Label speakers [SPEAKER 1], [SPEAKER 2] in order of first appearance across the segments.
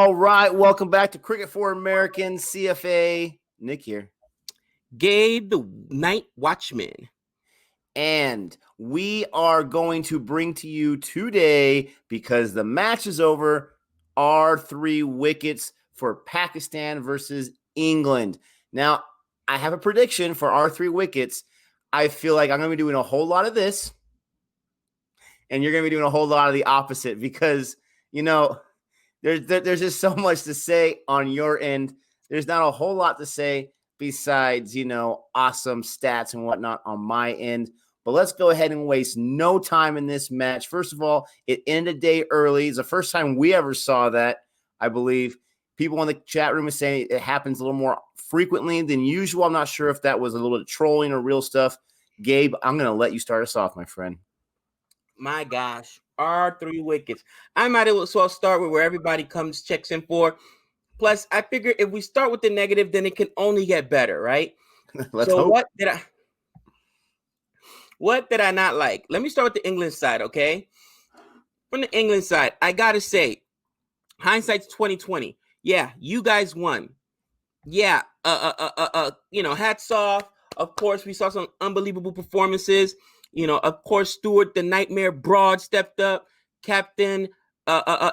[SPEAKER 1] All right, welcome back to Cricket for Americans, CFA. Nick here.
[SPEAKER 2] Gabe, the Night Watchman.
[SPEAKER 1] And we are going to bring to you today, because the match is over, our 3 wickets for Pakistan versus England. Now, I have a prediction for our 3 wickets. I feel like I'm going to be doing a whole lot of this, and you're going to be doing a whole lot of the opposite because, there's just so much to say on your end. There's not a whole lot to say besides, awesome stats and whatnot on my end. But let's go ahead and waste no time in this match. First of all, it ended a day early. It's the first time we ever saw that, I believe. People in the chat room are saying it happens a little more frequently than usual. I'm not sure if that was a little bit of trolling or real stuff. Gabe, I'm going to let you start us off, my friend.
[SPEAKER 2] My gosh, our 3 wickets. I might as well start with where everybody checks in for. Plus, I figure if we start with the negative, then it can only get better, right?
[SPEAKER 1] Let's hope.
[SPEAKER 2] What did I not like? Let me start with the England side, okay? From the England side, I gotta say, hindsight's 2020. Yeah, you guys won. Yeah, hats off. Of course, we saw some unbelievable performances. Of course, Stewart, the Nightmare Broad, stepped up. Captain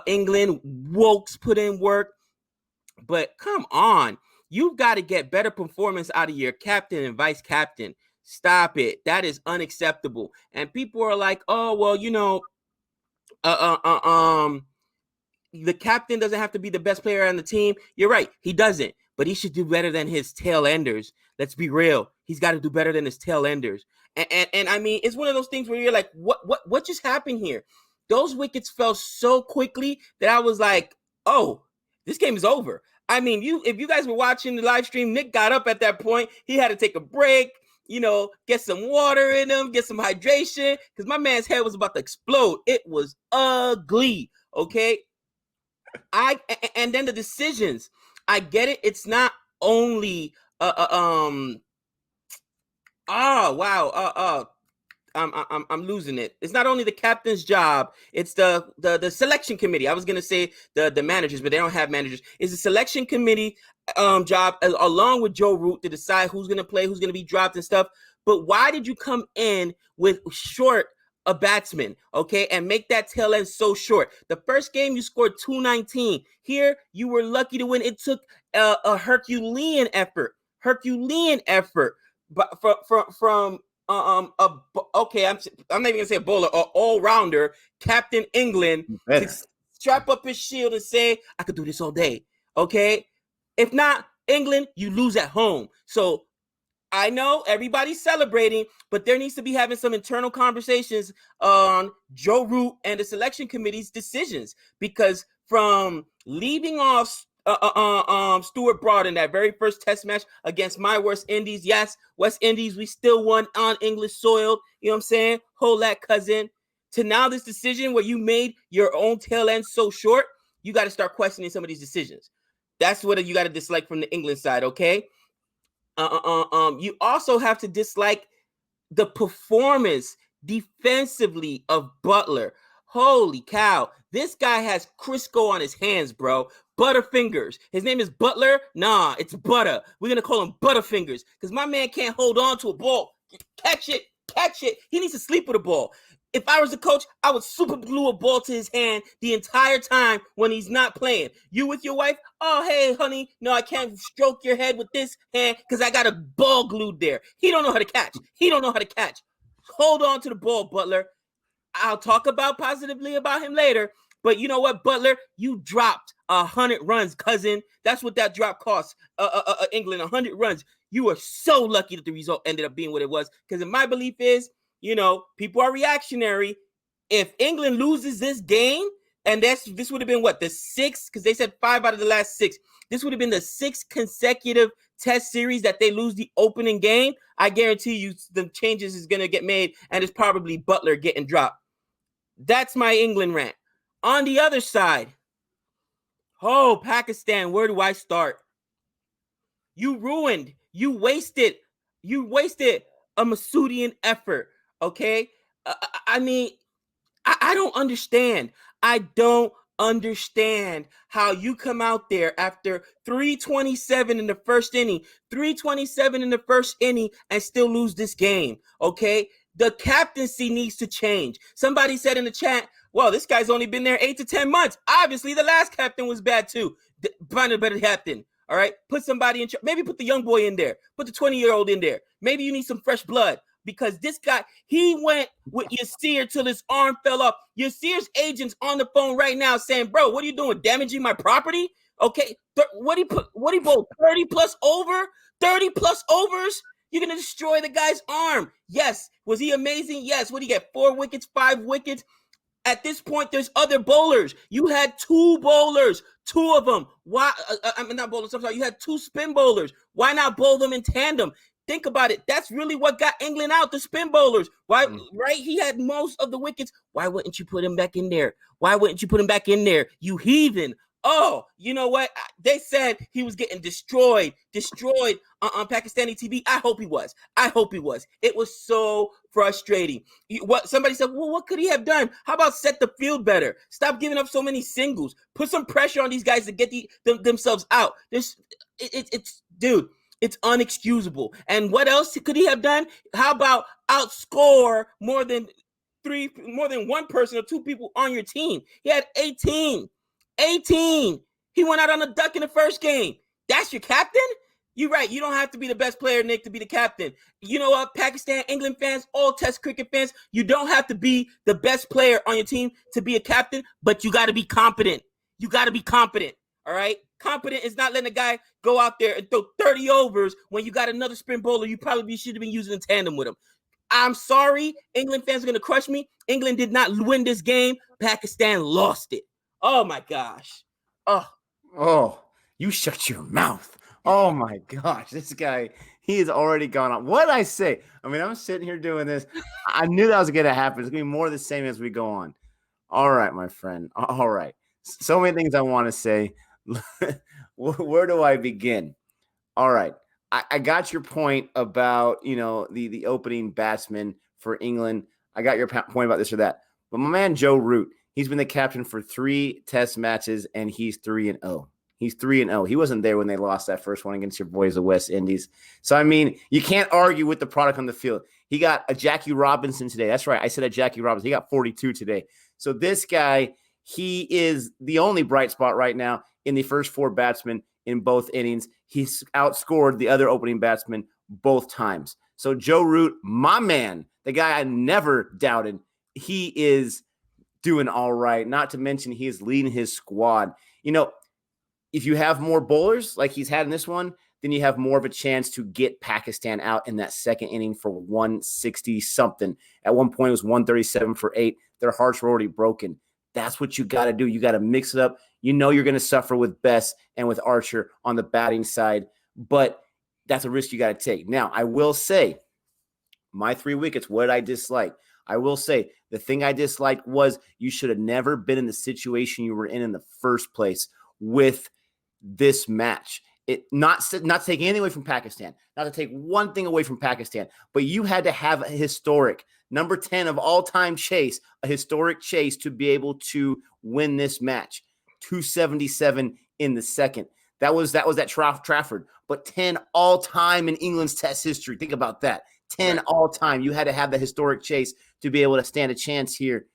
[SPEAKER 2] England, Wokes put in work. But come on, you've got to get better performance out of your captain and vice captain. Stop it. That is unacceptable. And people are like, oh, well, the captain doesn't have to be the best player on the team. You're right. He doesn't. But he should do better than his tail enders. Let's be real. He's got to do better than his tail enders. And I mean, it's one of those things where you're like, what just happened here? Those wickets fell so quickly that I was like, oh, this game is over. I mean, if you guys were watching the live stream, Nick got up at that point. He had to take a break, get some water in him, get some hydration, because my man's head was about to explode. It was ugly, okay? And then the decisions. I get it. It's not only I'm losing it. It's not only the captain's job, it's the selection committee. I was gonna say the managers, but they don't have managers. It's the selection committee job along with Joe Root to decide who's gonna play, who's gonna be dropped and stuff. But why did you come in with short a batsman, okay, and make that tail end so short? The first game you scored 219. Here you were lucky to win. It took a Herculean effort, but from I'm not even gonna say a bowler, an all-rounder, Captain England, to strap up his shield and say, I could do this all day. Okay? If not, England, you lose at home. So I know everybody's celebrating, but there needs to be having some internal conversations on Joe Root and the selection committee's decisions, because from leaving off Stuart Broad in that very first test match against my West Indies. Yes, West Indies, we still won on English soil. You know what I'm saying? Hold that, cousin. To now this decision where you made your own tail end so short, you got to start questioning some of these decisions. That's what you got to dislike from the England side, okay? You also have to dislike the performance defensively of Butler. Holy cow. This guy has Crisco on his hands, bro. Butterfingers. His name is Butler. Nah, it's Butter. We're going to call him Butterfingers because my man can't hold on to a ball. Catch it. He needs to sleep with a ball. If I was the coach, I would super glue a ball to his hand the entire time when he's not playing. You with your wife? Oh, hey, honey. No, I can't stroke your head with this hand because I got a ball glued there. He don't know how to catch. Hold on to the ball, Butler. I'll talk positively about him later. But you know what, Butler? You dropped 100 runs, cousin. That's what that drop cost England, 100 runs. You were so lucky that the result ended up being what it was. Because my belief is, people are reactionary. If England loses this game, and this would have been what, the 6th? Because they said 5 out of the last 6. This would have been the 6th consecutive test series that they lose the opening game. I guarantee you the changes is going to get made, and it's probably Butler getting dropped. That's my England rant. On the other side, Pakistan, where do I start? You wasted a Masoudian effort, okay? I mean, I don't understand. I don't understand how you come out there after 327 in the first inning, 327 in the first inning, and still lose this game, okay? The captaincy needs to change. Somebody said in the chat, well, this guy's only been there 8 to 10 months. Obviously, the last captain was bad too. Find a better captain. All right, put somebody in charge. Maybe put the young boy in there. Put the 20-year-old in there. Maybe you need some fresh blood because this guy, he went with Yasir till his arm fell off. Yasir's agent's on the phone right now saying, bro, what are you doing? Damaging my property? Okay, what he bowl? 30 plus over? 30 plus overs? You're going to destroy the guy's arm. Yes. Was he amazing? Yes. What did he get? 4 wickets, 5 wickets? At this point, there's other bowlers. You had 2 bowlers, 2 of them. Why? I mean, not bowlers. I'm sorry. You had 2 spin bowlers. Why not bowl them in tandem? Think about it. That's really what got England out, the spin bowlers. Why? Right? He had most of the wickets. Why wouldn't you put him back in there? Why wouldn't you put him back in there? You heathen. Oh, you know what? They said he was getting destroyed on Pakistani TV. I hope he was. It was so frustrating. Somebody said, well, what could he have done? How about set the field better? Stop giving up so many singles. Put some pressure on these guys to get themselves out. Dude, it's unexcusable. And what else could he have done? How about outscore more than one person or 2 people on your team? He had 18. He went out on a duck in the first game. That's your captain? You're right. You don't have to be the best player, Nick, to be the captain. You know what? Pakistan, England fans, all Test cricket fans, you don't have to be the best player on your team to be a captain, but you got to be competent. All right? Competent is not letting a guy go out there and throw 30 overs when you got another spin bowler you probably should have been using in tandem with him. I'm sorry. England fans are going to crush me. England did not win this game. Pakistan lost it. Oh, my gosh.
[SPEAKER 1] Oh, you shut your mouth. Oh, my gosh. This guy, he has already gone on. What did I say? I mean, I'm sitting here doing this. I knew that was going to happen. It's going to be more of the same as we go on. All right, my friend. All right. So many things I want to say. Where do I begin? All right. I got your point about, the opening batsman for England. I got your point about this or that. But my man, Joe Root, he's been the captain for 3 Test matches, and he's 3-0. He's 3-0. He wasn't there when they lost that first one against your boys, the West Indies. So, I mean, you can't argue with the product on the field. He got a Jackie Robinson today. That's right. I said a Jackie Robinson. He got 42 today. So this guy, he is the only bright spot right now in the first 4 batsmen in both innings. He's outscored the other opening batsman both times. So Joe Root, my man, the guy I never doubted, he is doing all right. Not to mention he is leading his squad. If you have more bowlers like he's had in this one, then you have more of a chance to get Pakistan out in that second inning for 160 something. At one point, it was 137 for 8. Their hearts were already broken. That's what you got to do. You got to mix it up. You're going to suffer with Bess and with Archer on the batting side, but that's a risk you got to take. Now, I will say, my 3 wickets, what did I dislike? I will say the thing I disliked was you should have never been in the situation you were in the first place with this match. Not taking anything away from Pakistan, not to take one thing away from Pakistan, but you had to have a historic number 10 of all time chase, a historic chase to be able to win this match. 277 in the second. That was at Trafford, but 10 all time in England's Test history. Think about that. 10
[SPEAKER 2] right.
[SPEAKER 1] All time. You had to have the historic chase to be able to stand a chance here.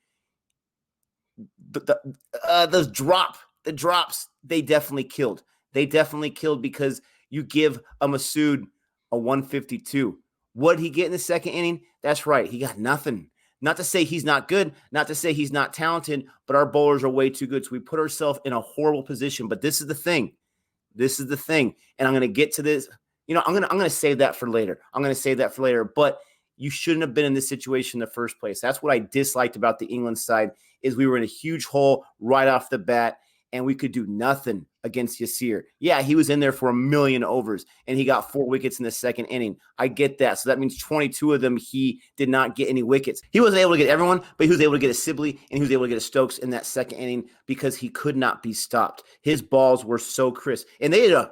[SPEAKER 1] Those drops, they definitely killed. Because you give a Masood a 152. What did he get in the second inning? That's right. He got nothing. Not to say he's not good, not to say he's not talented, but our bowlers are way too good. So we put ourselves in a horrible position. But this is the thing. And I'm going to get to this. I'm going to save that for later. But you shouldn't have been in this situation in the first place. That's what I disliked about the England side is we were in a huge hole right off the bat, and we could do nothing against Yasir. Yeah, he was in there for 1 million overs, and he got 4 wickets in the second inning. I get that. So that means 22 of them, he did not get any wickets. He wasn't able to get everyone, but he was able to get a Sibley, and he was able to get a Stokes in that second inning because he could not be stopped. His balls were so crisp, and they had a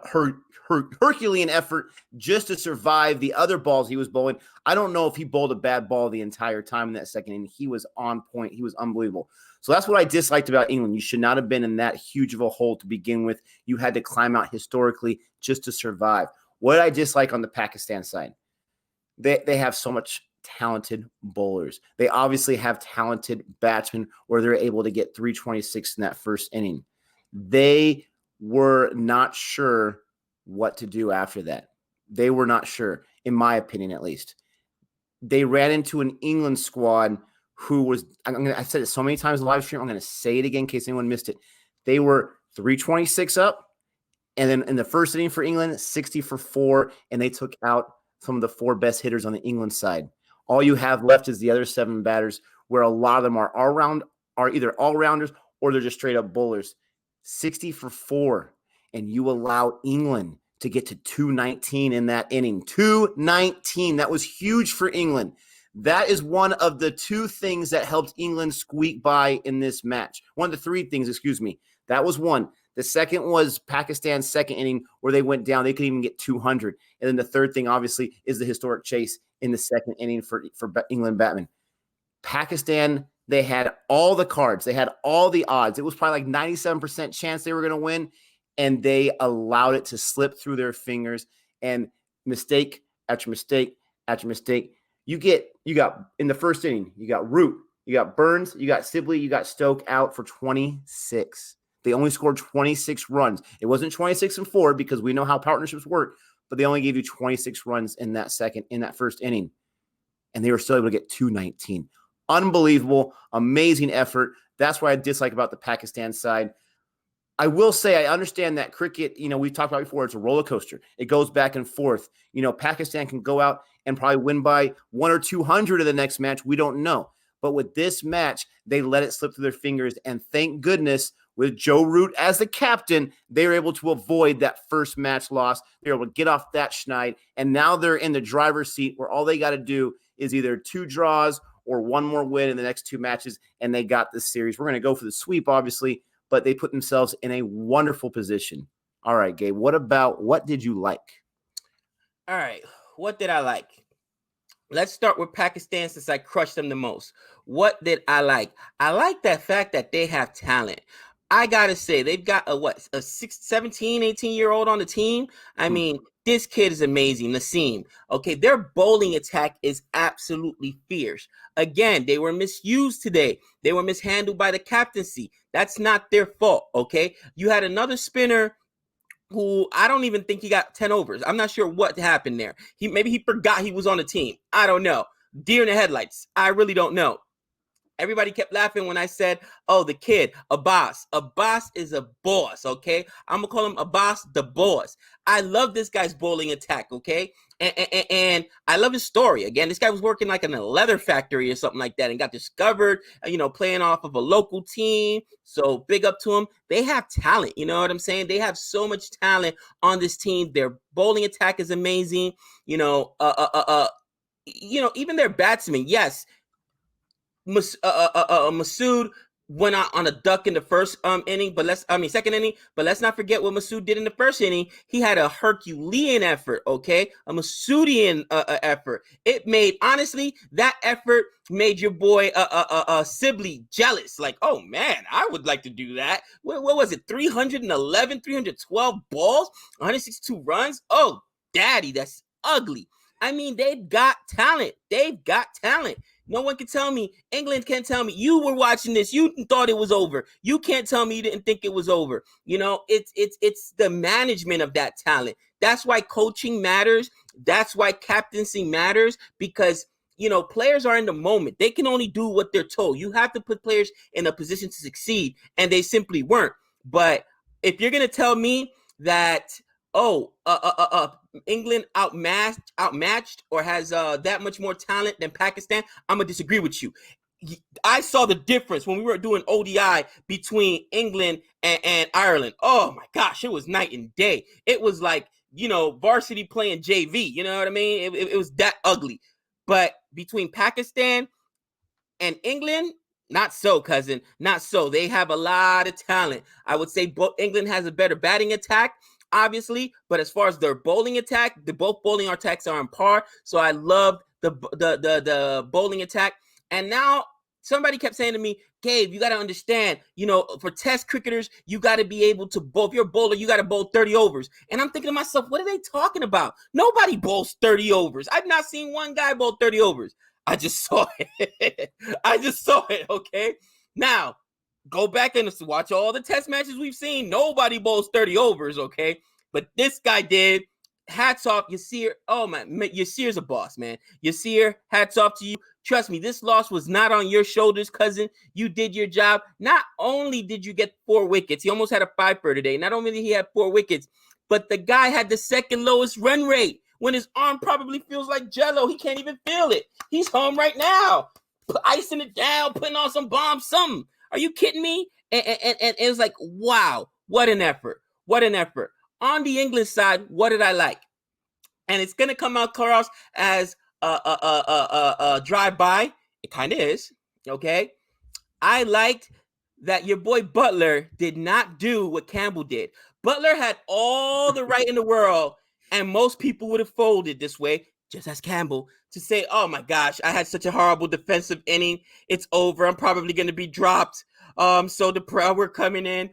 [SPEAKER 1] Herculean effort just to survive the other balls he was bowling. I don't know if he bowled a bad ball the entire time in that second inning. He was on point. He was unbelievable. So that's what I disliked about England. You should not have been in that huge of a hole to begin with. You had to climb out historically just to survive. What did I dislike on the Pakistan side? They have so much talented bowlers. They obviously have talented batsmen where they're able to get 326 in that first inning. They were not sure what to do after that. They were not sure, in my opinion, at least. They ran into an England squad who was, I said it so many times in the live stream, I'm going to say it again in case anyone missed it. They were 326 up, and then in the first inning for England, 60 for 4, and they took out some of the 4 best hitters on the England side. All you have left is the other 7 batters, where a lot of them are either all-rounders or they're just straight-up bowlers. 60 for 4, and you allow England to get to 219 in that inning. 219. That was huge for England. That is one of the 2 things that helped England squeak by in this match. One of the 3 things, excuse me. That was one. The second was Pakistan's second inning where they went down. They could even get 200. And then the third thing, obviously, is the historic chase in the second inning for England batsmen. Pakistan, they had all the cards. They had all the odds. It was probably like 97% chance they were going to win, and they allowed it to slip through their fingers. And mistake after mistake after mistake. You got in the first inning, you got Root, you got Burns, you got Sibley, you got Stoke out for 26. They only scored 26 runs. It wasn't 26 and 4 because we know how partnerships work, but they only gave you 26 runs in that first inning. And they were still able to get 219. Unbelievable, amazing effort. That's what I dislike about the Pakistan side. I will say I understand that cricket, we've talked about before, it's a roller coaster. It goes back and forth. Pakistan can go out and probably win by 100 or 200 of the next match. We don't know. But with this match, they let it slip through their fingers. And thank goodness, with Joe Root as the captain, they were able to avoid that first match loss. They were able to get off that schneid. And now they're in the driver's seat where all they got to do is either 2 draws or 1 more win in the next 2 matches. And they got this series. We're going to go for the sweep, obviously, but they put themselves in a wonderful position. All right, Gabe, what did you like?
[SPEAKER 2] All right, what did I like? Let's start with Pakistan since I crushed them the most. What did I like? I like that fact that they have talent. I got to say, they've got a 17, 18-year-old on the team. I mean, this kid is amazing, Naseem. Okay, their bowling attack is absolutely fierce. Again, they were misused today. They were mishandled by the captaincy. That's not their fault, okay? You had another spinner who I don't even think he got 10 overs. I'm not sure what happened there. Maybe he forgot he was on the team. I don't know. Deer in the headlights. I really don't know. Everybody kept laughing when I said, oh, the kid, Abbas. Abbas is a boss, okay? I'm going to call him Abbas the boss. I love this guy's bowling attack, okay? And I love his story. Again, this guy was working like in a leather factory or something like that and got discovered, playing off of a local team. So big up to him. They have talent, you know what I'm saying? They have so much talent on this team. Their bowling attack is amazing. Even their batsmen, yes. Masood went out on a duck in the first second inning, but let's not forget what Masood did in the first inning. He had a Herculean effort, okay? A Masoudian effort. That effort made your boy Sibley jealous. Like, oh man, I would like to do that. What was it? 311, 312 balls, 162 runs? Oh, daddy, that's ugly. I mean, they've got talent. No one can tell me. England can't tell me. You were watching this. You thought it was over. You can't tell me you didn't think it was over. It's the management of that talent. That's why coaching matters. That's why captaincy matters, because players are in the moment. They can only do what they're told. You have to put players in a position to succeed, and they simply weren't. But if you're gonna tell me that, England outmatched or has that much more talent than Pakistan, I'm gonna disagree with you. I saw the difference when we were doing ODI between England and Ireland. Oh my gosh, it was night and day. It was like, varsity playing JV. You know what I mean? It was that ugly. But between Pakistan and England, not so, cousin. Not so. They have a lot of talent. I would say England has a better batting attack. obviously, but as far as their bowling attack, both bowling attacks are on par. So I love the bowling attack. And now somebody kept saying to me, Gabe, you got to understand, for test cricketers, you got to be able to bowl. If you're a bowler, you got to bowl 30 overs. And I'm thinking to myself, what are they talking about? Nobody bowls 30 overs. I've not seen one guy bowl 30 overs. I just saw it. Okay? Now, go back and watch all the test matches we've seen. Nobody bowls 30 overs, okay? But this guy did. Hats off, Yasir. Oh, man, Yasir's a boss, man. Yasir, hats off to you. Trust me, this loss was not on your shoulders, cousin. You did your job. Not only did you get 4 wickets, he almost had a 5-fer today. Not only did he have 4 wickets, but the guy had the second lowest run rate when his arm probably feels like jello. He can't even feel it. He's home right now, icing it down, putting on some bombs, something. Are you kidding me? And it was like, wow, what an effort. What an effort. On the England side, what did I like? And it's going to come out, Carlos, as a drive-by. It kind of is, okay? I liked that your boy Butler did not do what Campbell did. Butler had all the right in the world, and most people would have folded this way, just as Campbell, to say, oh my gosh, I had such a horrible defensive inning. It's over. I'm probably going to be dropped. So the we're coming in.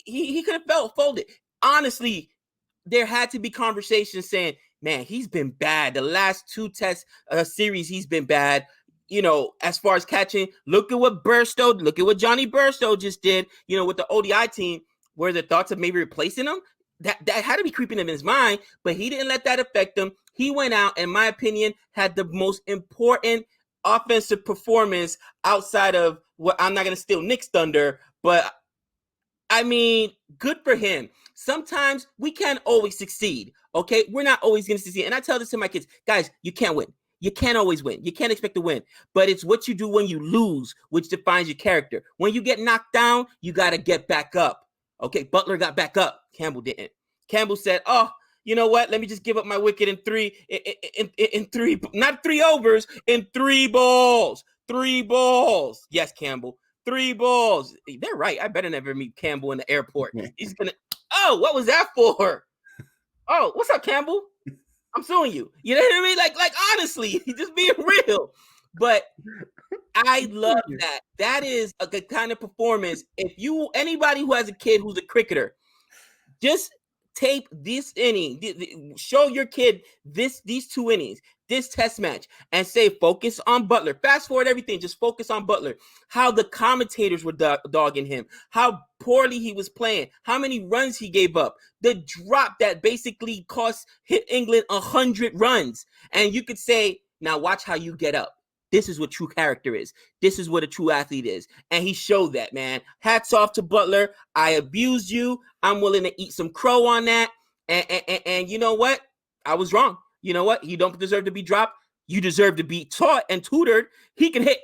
[SPEAKER 2] He could have folded. Honestly, there had to be conversations saying, man, he's been bad. The last 2 test series, he's been bad. As far as catching, look at what Johnny Burstow just did, with the ODI team, where the thoughts of maybe replacing him, that had to be creeping in his mind, but he didn't let that affect him. He went out, in my opinion, had the most important offensive performance outside of what I'm not going to steal Nick's thunder, but I mean, good for him. Sometimes we can't always succeed, okay? We're not always going to succeed. And I tell this to my kids, guys, you can't win. You can't always win. You can't expect to win. But it's what you do when you lose, which defines your character. When you get knocked down, you got to get back up. Okay, Butler got back up. Campbell didn't. Campbell said, oh, you know what? Let me just give up my wicket in three, not 3 overs, in 3 balls. 3 balls. Yes, Campbell. 3 balls. They're right. I better never meet Campbell in the airport. He's going to, oh, what was that for? Oh, what's up, Campbell? I'm suing you. You know what I mean? Like honestly, just being real. But I love that. That is a good kind of performance. If anybody who has a kid who's a cricketer, just tape this inning, show your kid these 2 innings, this test match, and say, focus on Butler. Fast forward everything, just focus on Butler. How the commentators were dogging him, how poorly he was playing, how many runs he gave up, the drop that basically hit England 100 runs. And you could say, now watch how you get up. This is what true character is. This is what a true athlete is. And he showed that, man. Hats off to Butler. I abused you. I'm willing to eat some crow on that. And you know what? I was wrong. You know what? You don't deserve to be dropped. You deserve to be taught and tutored. He can hit.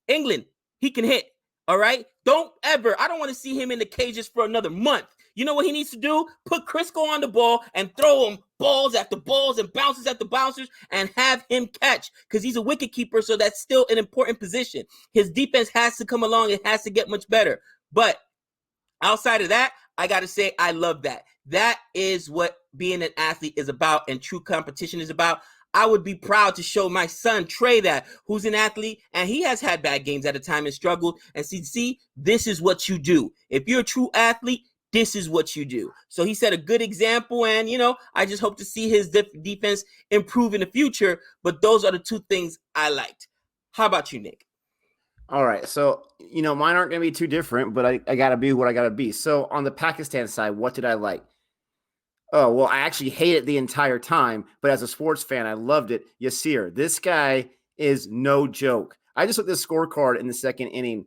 [SPEAKER 2] England, he can hit. All right? I don't want to see him in the cages for another month. You know what he needs to do? Put Crisco on the ball and throw him balls after balls and bounces after bouncers and have him catch, because he's a wicket keeper, so that's still an important position. His defense has to come along. It has to get much better. But outside of that, I got to say, I love that. That is what being an athlete is about and true competition is about. I would be proud to show my son, Trey, that, who's an athlete, and he has had bad games at a time and struggled, and see, this is what you do. If you're a true athlete, this is what you do. So he set a good example, and, I just hope to see his defense improve in the future, but those are the 2 things I liked. How about you, Nick?
[SPEAKER 1] All right. So, mine aren't going to be too different, but I got to be what I got to be. So on the Pakistan side, what did I like? Oh, well, I actually hate it the entire time, but as a sports fan, I loved it. Yasir, this guy is no joke. I just looked at the scorecard in the second inning.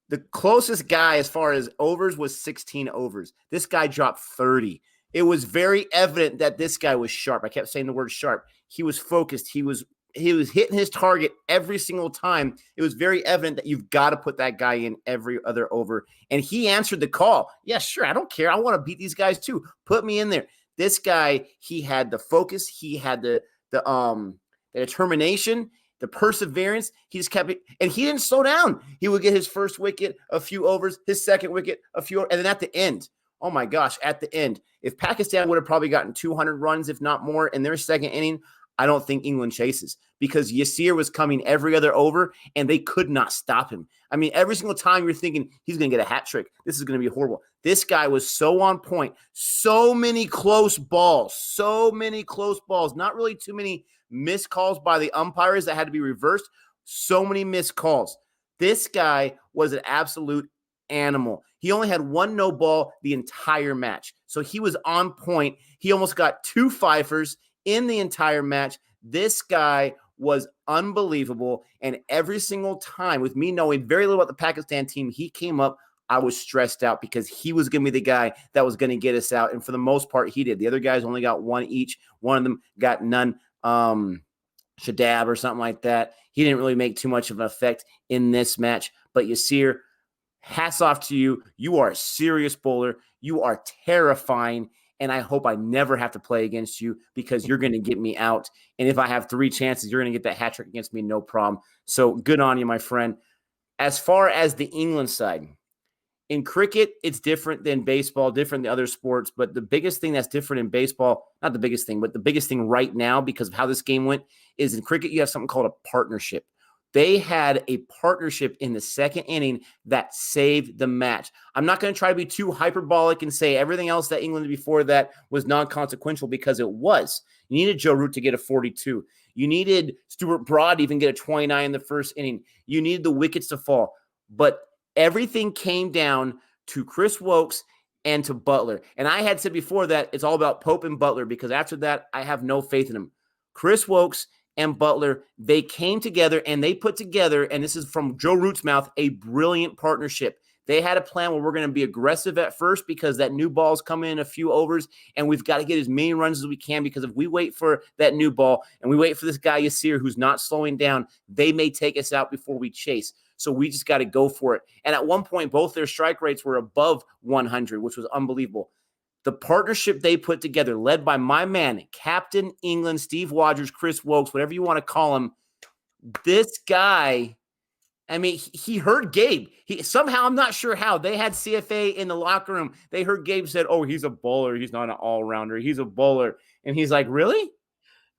[SPEAKER 1] The closest guy as far as overs was 16 overs. This guy dropped 30. It was very evident that this guy was sharp. I kept saying the word sharp. He was focused. He was hitting his target every single time. It was very evident that you've got to put that guy in every other over. And he answered the call. Yeah, sure. I don't care. I want to beat these guys too. Put me in there. This guy, he had the focus. He had the determination, the perseverance. He just kept it, and he didn't slow down. He would get his first wicket, a few overs, his second wicket, a few, and then at the end, oh my gosh, at the end, if Pakistan would have probably gotten 200 runs, if not more, in their second inning, I don't think England chases because Yasir was coming every other over and they could not stop him. I mean, every single time you're thinking he's going to get a hat trick. This is going to be horrible. This guy was so on point. So many close balls. Not really too many missed calls by the umpires that had to be reversed. So many missed calls. This guy was an absolute animal. He only had one no ball the entire match. So he was on point. He almost got 2 fifers in the entire match. This guy was unbelievable. And every single time, with me knowing very little about the Pakistan team, he came up, I was stressed out because he was going to be the guy that was going to get us out. And for the most part, he did. The other guys only got one each. One of them got none. Shadab or something like that. He didn't really make too much of an effect in this match. But Yasir, hats off to you. You are a serious bowler. You are terrifying. And I hope I never have to play against you because you're going to get me out. And if I have 3 chances, you're going to get that hat trick against me, no problem. So good on you, my friend. As far as the England side, in cricket, it's different than baseball, different than other sports. But the biggest thing that's different in baseball, not the biggest thing, but the biggest thing right now because of how this game went is in cricket, you have something called a partnership. They had a partnership in the second inning that saved the match. I'm not going to try to be too hyperbolic and say everything else that England did before that was non-consequential because it was. You needed Joe Root to get a 42. You needed Stuart Broad to even get a 29 in the first inning. You needed the wickets to fall. But everything came down to Chris Wokes and to Butler. And I had said before that it's all about Pope and Butler because after that, I have no faith in him. Chris Wokes and Butler, they came together and they put together, and this is from Joe Root's mouth, a brilliant partnership. They had a plan where we're going to be aggressive at first because that new ball's coming in a few overs, and we've got to get as many runs as we can because if we wait for that new ball and we wait for this guy Yasir who's not slowing down, they may take us out before we chase. So we just got to go for it. And at one point, both their strike rates were above 100, which was unbelievable. The partnership they put together, led by my man, Captain England, Steve Rogers, Chris Wokes, whatever you want to call him, this guy, I mean, he heard Gabe. Somehow, I'm not sure how, they had CFA in the locker room. They heard Gabe said, oh, he's a bowler. He's not an all-rounder. He's a bowler. And he's like, really?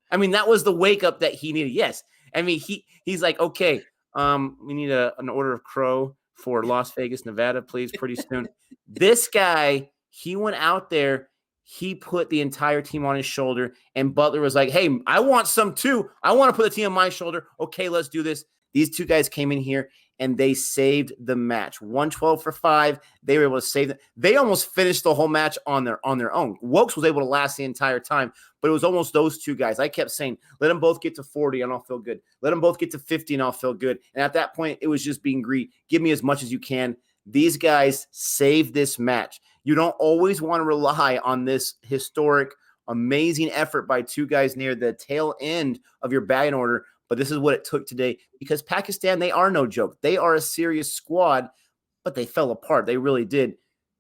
[SPEAKER 1] I mean, that was the wake-up that he needed. Yes. I mean, he's like, okay, we need an order of crow for Las Vegas, Nevada, please, pretty soon. This guy, he went out there, he put the entire team on his shoulder, and Butler was like, hey, I want some too. I want to put the team on my shoulder. Okay, let's do this. These two guys came in here, and they saved the match. 112 for 5. They were able to save it. They almost finished the whole match on their own. Wokes was able to last the entire time, but it was almost those two guys. I kept saying, let them both get to 40, and I'll feel good. Let them both get to 50, and I'll feel good. And at that point, it was just being greedy. Give me as much as you can. These guys saved this match. You don't always want to rely on this historic, amazing effort by two guys near the tail end of your batting order, but this is what it took today because Pakistan, they are no joke. They are a serious squad, but they fell apart. They really did.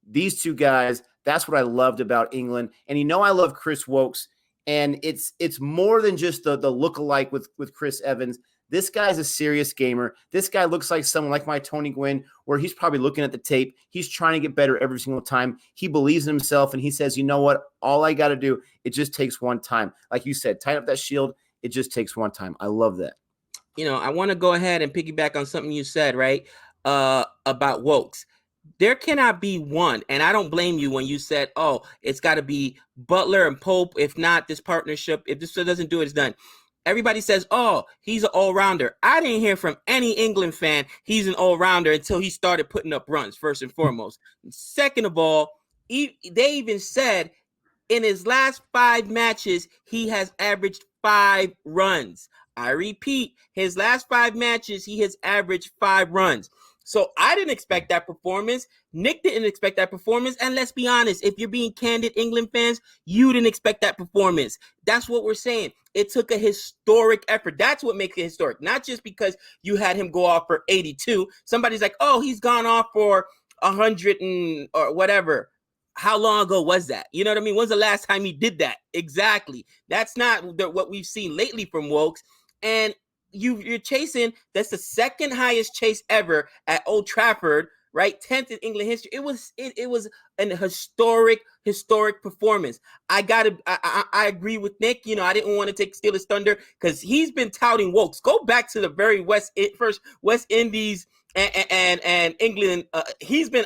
[SPEAKER 1] These two guys, that's what I loved about England. And you know I love Chris Wokes, and it's more than just the look-alike with Chris Evans. This guy's a serious gamer. This guy looks like someone like my Tony Gwynn, where he's probably looking at the tape. He's trying to get better every single time. He believes in himself, and he says, you know what? All I got to do, it just takes one time. Like you said, tighten up that shield. It just takes one time. I love that.
[SPEAKER 2] You know, I want to go ahead and piggyback on something you said, right, about Wokes. There cannot be one, and I don't blame you when you said, oh, it's got to be Butler and Pope. If not, this partnership, if this doesn't do it, it's done. Everybody says, oh, he's an all-rounder. I didn't hear from any England fan he's an all-rounder until he started putting up runs, first and foremost. Second of all, they even said in his last 5 matches, he has averaged 5 runs. I repeat, his last 5 matches, he has averaged 5 runs. So I didn't expect that performance. Nick didn't expect that performance. And let's be honest, if you're being candid, England fans, you didn't expect that performance. That's what we're saying. It took a historic effort. That's what makes it historic. Not just because you had him go off for 82. Somebody's like, oh, he's gone off for 100 or whatever. How long ago was that? You know what I mean? When's the last time he did that? Exactly. That's not what we've seen lately from Wokes. And you're chasing, that's the second highest chase ever at Old Trafford right? 10th in England history. It was an historic performance. I agree with Nick. I didn't want to steal his thunder because he's been touting Wokes. Go back to the very first West Indies and England.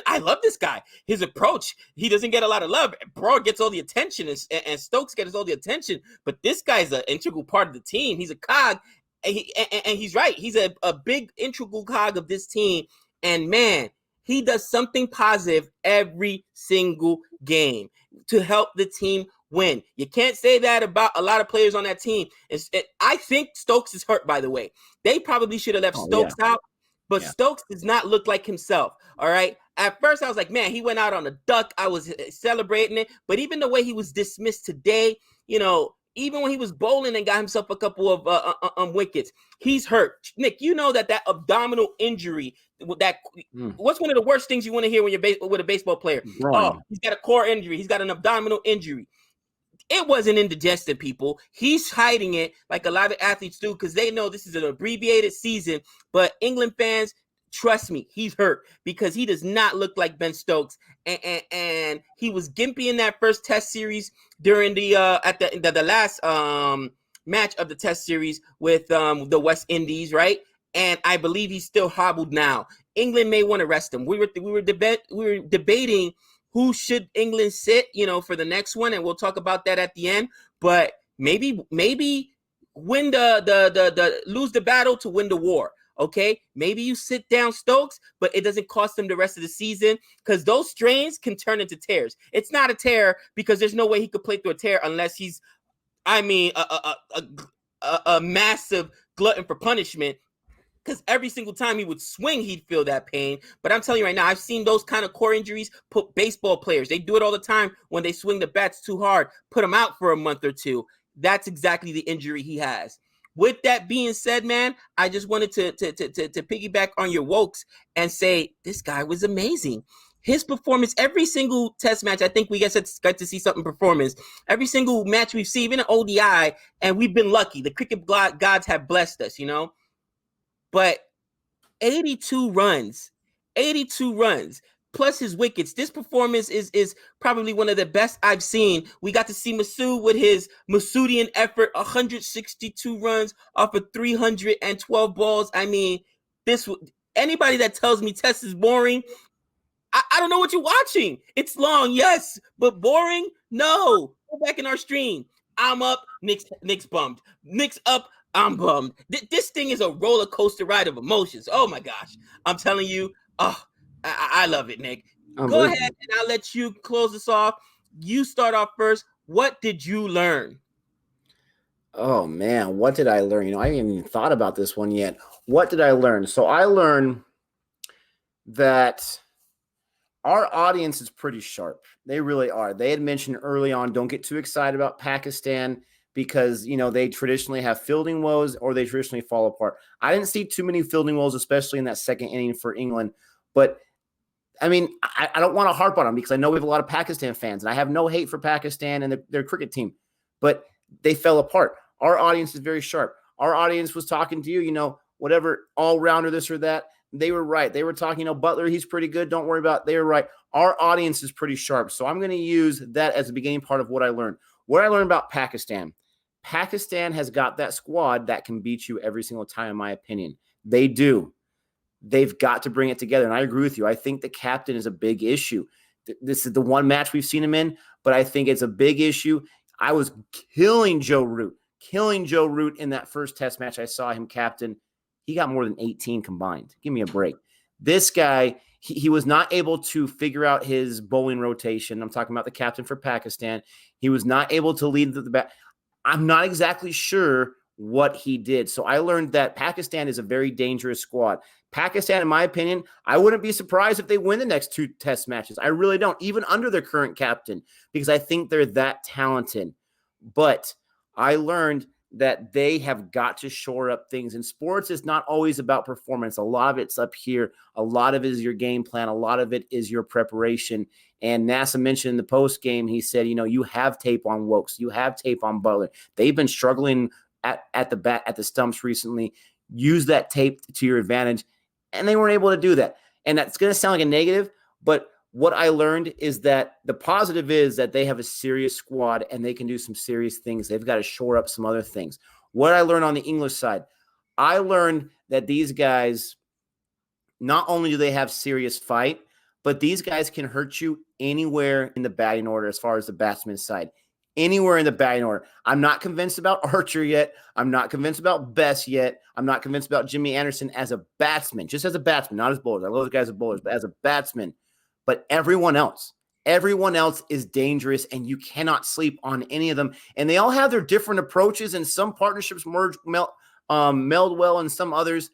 [SPEAKER 2] I love this guy. His approach, he doesn't get a lot of love. Broad gets all the attention, and Stokes gets all the attention. But this guy's an integral part of the team. He's a cog, and he's right. He's a big integral cog of this team. And man, he does something positive every single game to help the team win. You can't say that about a lot of players on that team. I think Stokes is hurt, by the way. They probably should have left Stokes out. But Stokes does not look like himself, all right? At first, I was like, man, he went out on a duck. I was celebrating it. But even the way he was dismissed today, even when he was bowling and got himself a couple of wickets, he's hurt. Nick, that abdominal injury, what's one of the worst things you want to hear when you're with a baseball player?
[SPEAKER 1] Right.
[SPEAKER 2] Oh, he's got a core injury. He's got an abdominal injury. It wasn't indigestion, people. He's hiding it like a lot of athletes do because they know this is an abbreviated season. But England fans, trust me, he's hurt because he does not look like Ben Stokes. And he was gimpy in that first test series during the last match of the test series with the West Indies, right? And I believe he's still hobbled now. England may want to rest him. We were debating who should England sit, for the next one, and we'll talk about that at the end. But maybe win the lose the battle to win the war. Okay, maybe you sit down Stokes, but it doesn't cost them the rest of the season because those strains can turn into tears. It's not a tear because there's no way he could play through a tear unless he's, a massive glutton for punishment. Because every single time he would swing, he'd feel that pain. But I'm telling you right now, I've seen those kind of core injuries put baseball players. They do it all the time when they swing the bats too hard, put them out for a month or two. That's exactly the injury he has. With that being said, man, I just wanted to piggyback on your Wokes and say this guy was amazing. His performance, every single test match, I think we got to see something performance. Every single match we've seen, even an ODI, and we've been lucky. The cricket gods have blessed us, But 82 runs, plus his wickets. This performance is probably one of the best I've seen. We got to see Masood with his Masoudian effort, 162 runs off of 312 balls. I mean, anybody that tells me test is boring, I don't know what you're watching. It's long, yes, but boring? No. Go back in our stream. I'm up, Nick's bummed. Nick's up, I'm bummed. This thing is a roller coaster ride of emotions. Oh my gosh. I'm telling you, I love it, Nick. Go ahead and I'll let you close this off. You start off first. What did you learn?
[SPEAKER 1] Oh man, what did I learn? I haven't even thought about this one yet. What did I learn? So I learned that our audience is pretty sharp. They really are. They had mentioned early on, don't get too excited about Pakistan because, they traditionally have fielding woes or they traditionally fall apart. I didn't see too many fielding woes, especially in that second inning for England. But, I don't want to harp on them because I know we have a lot of Pakistan fans, and I have no hate for Pakistan and their cricket team. But they fell apart. Our audience is very sharp. Our audience was talking to you, whatever, all-rounder, this or that. They were right. They were talking, Butler, he's pretty good. Don't worry about it. They were right. Our audience is pretty sharp. So I'm going to use that as the beginning part of what I learned. What I learned about Pakistan. Pakistan has got that squad that can beat you every single time, in my opinion. They do. They've got to bring it together. And I agree with you. I think the captain is a big issue. This is the one match we've seen him in, but I think it's a big issue. I was killing Joe Root in that first test match. I saw him captain. He got more than 18 combined. Give me a break. This guy, he was not able to figure out his bowling rotation. I'm talking about the captain for Pakistan. He was not able to lead the bat. I'm not exactly sure what he did. So I learned that Pakistan is a very dangerous squad. Pakistan, in my opinion, I wouldn't be surprised if they win the next two test matches. I really don't, even under their current captain, because I think they're that talented. But I learned that they have got to shore up things. In sports, it's not always about performance. A lot of it's up here. A lot of it is your game plan. A lot of it is your preparation. And NASA mentioned in the post game, he said, you have tape on Wokes. You have tape on Butler. They've been struggling at the bat, at the stumps recently. Use that tape to your advantage. And they weren't able to do that. And that's going to sound like a negative, but what I learned is that the positive is that they have a serious squad and they can do some serious things. They've got to shore up some other things. What I learned on the English side, I learned that these guys, not only do they have serious fight, but these guys can hurt you anywhere in the batting order as far as the batsman side. Anywhere in the batting order. I'm not convinced about Archer yet. I'm not convinced about Bess yet. I'm not convinced about Jimmy Anderson as a batsman, just as a batsman, not as bowlers. I love those guys as bowlers, but as a batsman. But everyone else is dangerous, and you cannot sleep on any of them. And they all have their different approaches, and some partnerships meld well, and some others.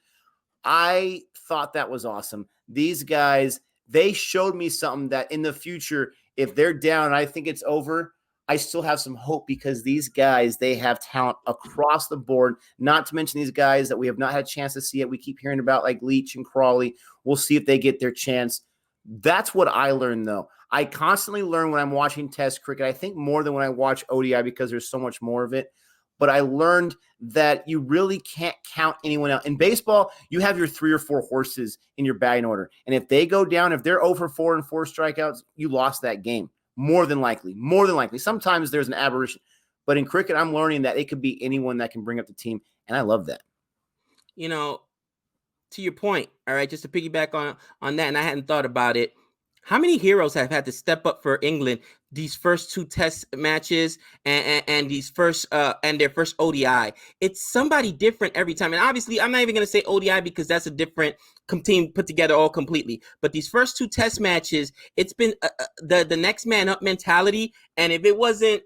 [SPEAKER 1] I thought that was awesome. These guys, they showed me something that in the future, if they're down, I think it's over, I still have some hope because these guys, they have talent across the board, not to mention these guys that we have not had a chance to see it. We keep hearing about like Leach and Crawley. We'll see if they get their chance. That's what I learned, though. I constantly learn when I'm watching Test cricket. I think more than when I watch ODI because there's so much more of it. But I learned that you really can't count anyone out. In baseball, you have your 3 or 4 horses in your batting order. And if they go down, if they're 0 for 4 and 4 strikeouts, you lost that game. More than likely. Sometimes there's an aberration. But in cricket, I'm learning that it could be anyone that can bring up the team. And I love that.
[SPEAKER 2] You know, to your point, all right, just to piggyback on that, and I hadn't thought about it. How many heroes have had to step up for England these first 2 test matches and these first and their first ODI? It's somebody different every time. And obviously, I'm not even going to say ODI because that's a different team put together all completely. But these first 2 test matches, it's been the next man up mentality. And if it wasn't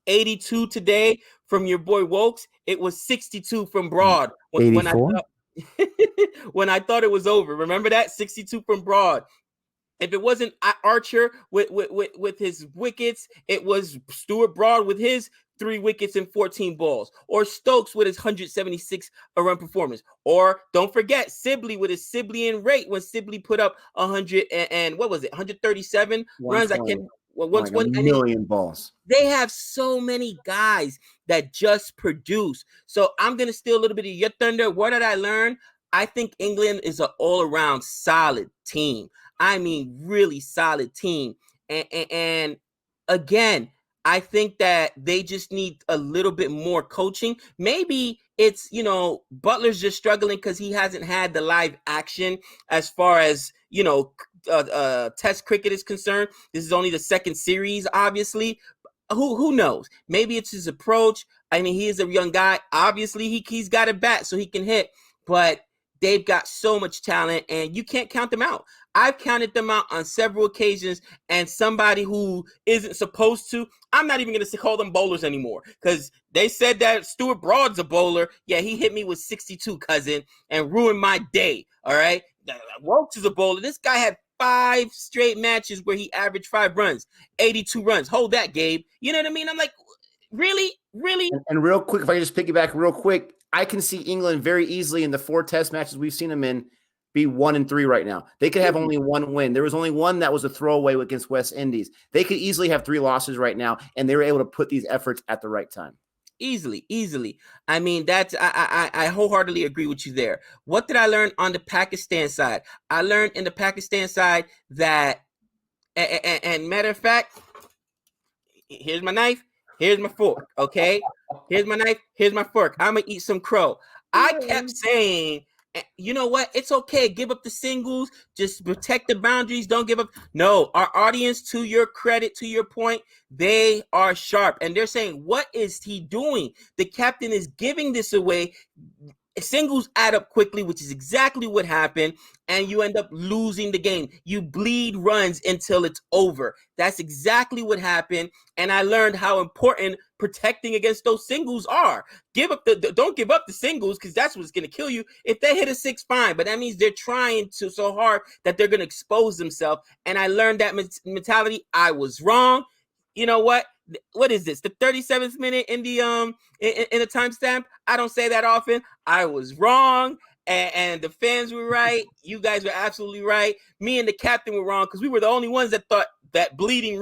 [SPEAKER 2] 82 today from your boy Wokes, it was 62 from Broad. When I thought it was over. Remember that? 62 from Broad. If it wasn't Archer with his wickets, it was Stuart Broad with his 3 wickets and 14 balls, or Stokes with his 176 run performance, or don't forget Sibley with his Sibleyan rate when Sibley put up 100 and what was it, 137 runs. I can't.
[SPEAKER 1] Like a million balls.
[SPEAKER 2] They have so many guys that just produce. So I'm gonna steal a little bit of your thunder. What did I learn? I think England is an all-around solid team. I mean, really solid team. And again, I think that they just need a little bit more coaching. Maybe it's, Butler's just struggling because he hasn't had the live action as far as, test cricket is concerned. This is only the second series, obviously. Who knows? Maybe it's his approach. I mean, he is a young guy. Obviously, he's got a bat so he can hit. But they've got so much talent, and you can't count them out. I've counted them out on several occasions, and somebody who isn't supposed to, I'm not even going to call them bowlers anymore, because they said that Stuart Broad's a bowler. Yeah, he hit me with 62, cousin, and ruined my day, all right? Wokes is a bowler. This guy had 5 straight matches where he averaged 5 runs, 82 runs. Hold that, Gabe. You know what I mean? I'm like, really?
[SPEAKER 1] And real quick, if I can just piggyback real quick, I can see England very easily in the 4 test matches we've seen them in be 1-3 right now. They could have only 1 win. There was only one that was a throwaway against West Indies. They could easily have 3 losses right now, and they were able to put these efforts at the right time.
[SPEAKER 2] Easily. I mean, that's I wholeheartedly agree with you there. What did I learn on the Pakistan side? I learned in the Pakistan side that, and matter of fact, here's my knife. Here's my fork, okay? Here's my knife. Here's my fork. I'm going to eat some crow. I kept saying, you know what? It's okay. Give up the singles. Just protect the boundaries. Don't give up. No, our audience, to your credit, to your point, they are sharp. And they're saying, what is he doing? The captain is giving this away. Singles add up quickly, which is exactly what happened, and you end up losing the game. You bleed runs until it's over. That's exactly what happened, and I learned how important protecting against those singles are. Don't give up the singles, because that's what's going to kill you. If they hit a 6, fine, but that means they're trying to so hard that they're going to expose themselves, and I learned that mentality. I was wrong. You know what? What is this? The 37th minute in the in the timestamp? I don't say that often. I was wrong, and the fans were right. You guys were absolutely right. Me and the captain were wrong, because we were the only ones that thought that bleeding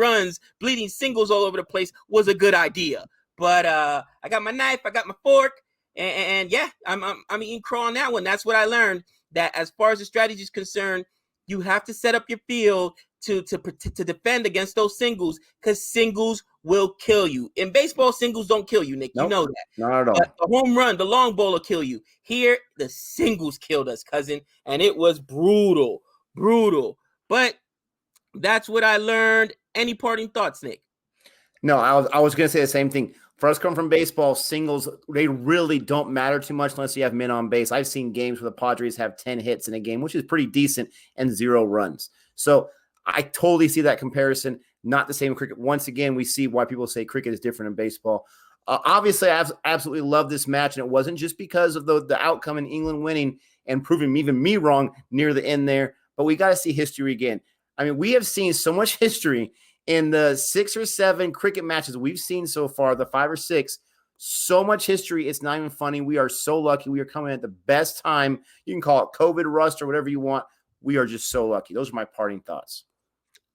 [SPEAKER 2] singles all over the place was a good idea. But I got my knife, I got my fork, and yeah, I'm eating crow on that one. That's what I learned. That as far as the strategy is concerned, You have to set up your field to defend against those singles, because singles will kill you. In baseball, singles don't kill you, Nick.
[SPEAKER 1] Nope,
[SPEAKER 2] you know that.
[SPEAKER 1] Not at all.
[SPEAKER 2] But the home run, the long ball will kill you. Here, the singles killed us, cousin, and it was brutal. But that's what I learned. Any parting thoughts, Nick?
[SPEAKER 1] No, I was going to say the same thing. For us coming from baseball, singles, they really don't matter too much unless you have men on base. I've seen games where the Padres have 10 hits in a game, which is pretty decent, and 0 runs. So I totally see that comparison. Not the same cricket. Once again, we see why people say cricket is different in baseball. Obviously, I absolutely love this match, and it wasn't just because of the outcome in England winning and proving even me wrong near the end there, but we got to see history again. I mean, we have seen so much history in the 6 or 7 cricket matches we've seen so far, the 5 or 6, so much history, it's not even funny. We are so lucky. We are coming at the best time. You can call it COVID rust or whatever you want. We are just so lucky. Those are my parting thoughts.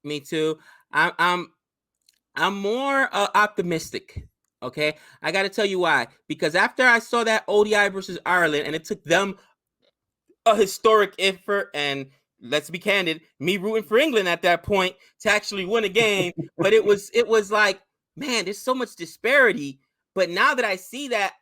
[SPEAKER 2] Me too. I'm more optimistic. Okay, I got to tell you why. Because after I saw that ODI versus Ireland, and it took them a historic effort, and let's be candid, me rooting for England at that point to actually win a game. But it was like, man, there's so much disparity. But now that I see that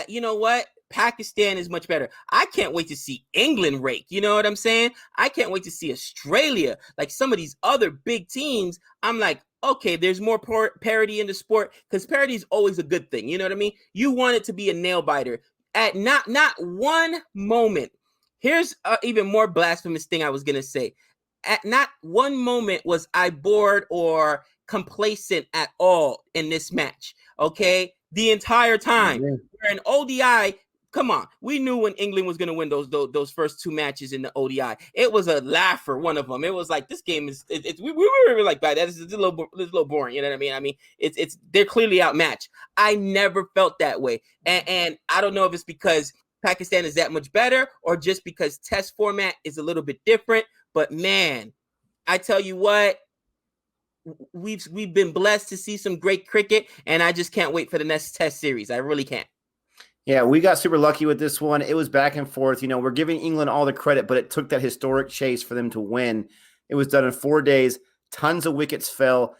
[SPEAKER 2] you know what, Pakistan is much better. I can't wait to see England rake. You know what I'm saying? I can't wait to see Australia, like some of these other big teams. I'm like, okay, there's more parity in the sport, because parity is always a good thing. You know what I mean? You want it to be a nail biter. At not one moment. Here's even more blasphemous thing I was going to say. At not one moment was I bored or complacent at all in this match. Okay? The entire time.
[SPEAKER 1] Yeah.
[SPEAKER 2] We're in ODI. Come on. We knew when England was going to win those first 2 matches in the ODI. It was a laugher, one of them. It was like, this game is, we were like, that is a little boring. You know what I mean? It's they're clearly outmatched. I never felt that way. And I don't know if it's because Pakistan is that much better or just because test format is a little bit different. But man, I tell you what, we've been blessed to see some great cricket, and I just can't wait for the next test series. I really can't.
[SPEAKER 1] Yeah, we got super lucky with this one. It was back and forth. You know, we're giving England all the credit, but it took that historic chase for them to win. It was done in 4 days. Tons of wickets fell.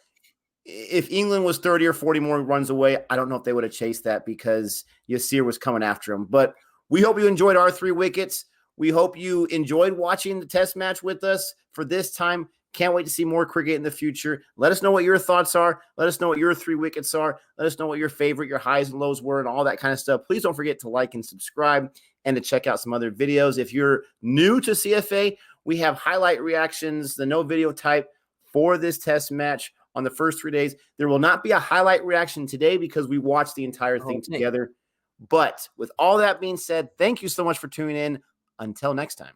[SPEAKER 1] If England was 30 or 40 more runs away, I don't know if they would have chased that, because Yasir was coming after them. But we hope you enjoyed our 3 wickets. We hope you enjoyed watching the test match with us for this time. Can't wait to see more cricket in the future. Let us know what your thoughts are. Let us know what your 3 wickets are. Let us know what your favorite, your highs and lows were, and all that kind of stuff. Please don't forget to like and subscribe, and to check out some other videos. If you're new to CFA, we have highlight reactions, the no video type for this test match on the first 3 days. There will not be a highlight reaction today because we watched the entire thing together. But with all that being said, thank you so much for tuning in. Until next time.